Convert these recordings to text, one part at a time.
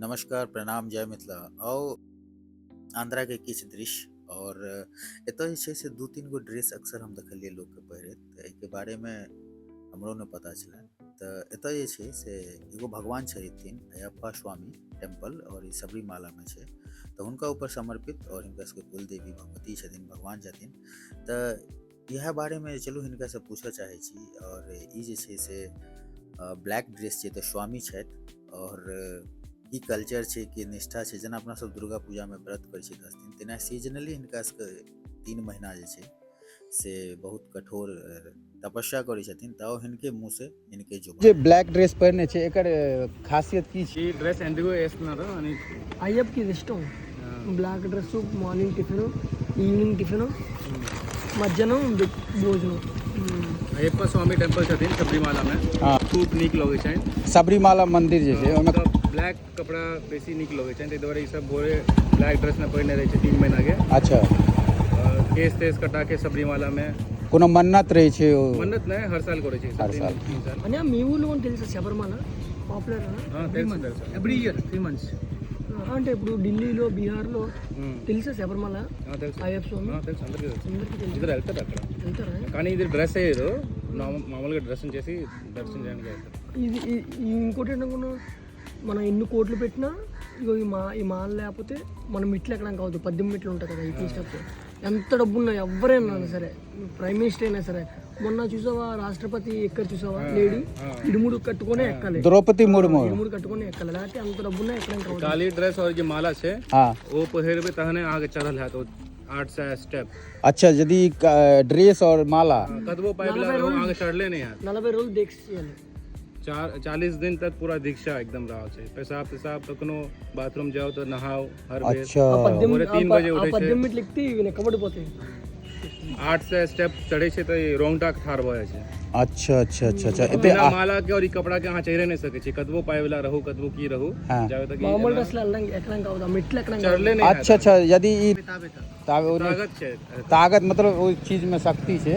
नमस्कार, प्रणाम, जय मिथिला। आओ आंध्रा के किछ दृश्य और एतय जे छै से 2-3 गो ड्रेस अक्सर हम देखलियै लोकके पहिरैत, तऽ एहिके बारेमे हमरो नहि पता छलै। तऽ एतय जे छै से एगो भगवान छथिन अयप्पा स्वामी टेम्पल, और ई सबरीमालामे छै। तऽ हुनका ऊपर समर्पित और हिनका सबके कुलदेवी भगवती छथिन, भगवान छथिन। तऽ इएह बारेमे चलू हिनकासँ पूछऽ चाहै छी। और ई जे छै से ब्लैक ड्रेस छै तऽ स्वामी छथि, और की कल्चर छै, की निष्ठा छै। जेना अपना सब दुर्गा पूजामे व्रत करै छी 10 दिन, तेना सीजनली हिनका सबके 3 महीना जे छै से बहुत कठोर तपस्या करै छथिन। तऽ हिनके मुँह से हिनके जे जुबान ब्लैक ड्रेस पहिरने छै एकर खासियत की छै? ఈ డ్రెస్ ఎందుకు వేస్తున్నారు అని అయ్యప్పకి ఇది ఇష్టం. Black dress morning tiffin, evening tiffin, మధ్యాహ్నం భోజనం. अयप्पा स्वामी टेम्पल छथिन सबरीमाला में। हाँ। खूब नीक लगै छनि। सबरीमाला मंदिर जे छै ओहिमे ब्लैक कपड़ा बेसी नीक लगै छनि, ताहि दुआरे ई सब भोरे ब्लैक ड्रेस में पहिरने रहै छै 3 महीना के। अच्छा, केस तेस कटा के सबरीमाला में कोनो मन्नत रहै छै ओ? मन्नत नहीं, हर साल करे छै। हर साल। 3 साल। అని మీ ఊళ్ళో కూడా తెలుసా శబరిమల పాపులర్ తెలుసు. Every year 3 months. అంటే ఇప్పుడు ఢిల్లీలో బీహార్లో తెలుసా శబరిమల తెలుసు. అయ్యప్ప స్వామి తెలుసు, అందరికీ తెలుసు. అందరికీ తెలుసు. ఇద్దరు వెళ్తారు అక్కడ, వెళ్తారా? కానీ ఇది డ్రెస్ వేయరు. మామూలుగా డ్రెస్సింగ్ చేసి దర్శనం చేయడానికి వెళ్తారు. ఇది ఇంకోటి ఏంటనుకున్నా, మనం ఎన్ని కోట్లు పెట్టినా ఇగో ఈ మాల లేకపోతే మనం మెట్లు ఎక్కడానికి అవుతుంది. 18 మెట్లు ఉంటాయి కదా ఈ స్టెప్. ఎంత డబ్బున్నా ఎవరైనా సరే, ప్రైమ్ మినిస్టర్ అయినా సరే, మొన్న చూసావా రాష్ట్రపతి ఎక్కడ చూసావా లేడీ ఇడుముడు కట్టుకునే ఎక్కాలి. द्रौपदी मुर्मू। ఇడుముడు కట్టుకునే ఎక్కాలి, లేకపోతే అంత డబ్బున్నా ఎక్కడానికి అవుతుంది. काली ड्रेस और जो माला छे हाँ। वो पहिरबे तहने आगे चढ़ल है तो 8 से स्टेप। अच्छा, यदि ड्रेस और माला कदबो पाइबला रहो, आगे चढ़ले नहीं है। 40 రోజులు దీక్ష చేయాలి. 40 दिन तक पूरा दीक्षा एकदम रहा छे। पेशाब तकनो बाथरूम जाओ तो नहाओ हर बेर। अच्छा, भोरे 3 बजे उठे छे। 18 మెట్లు ఎక్కితే ఇవి నెక్కబడిపోతాయి. 8 से स्टेप चढ़े छे तो ये रोंगटा ठार भए छे। अच्छा अच्छा अच्छा अच्छा एते बिना माला के और ई कपड़ा के यहाँ चढ़े नहीं सके छे। कदबो पाइबला रहू, कदबो की रहू, हाँ। जावे तक మామూలు డ్రెస్లు ఎక్కడానికి అవుతుంది, మెట్లు ఎక్కడానికి चढ़ले नहीं अच्छा अच्छा, यदि ई ताकत छे। ताकत मतलब वो चीज में शक्ति छै।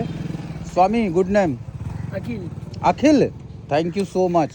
स्वामी good name Akhil Akhil, thank you so much.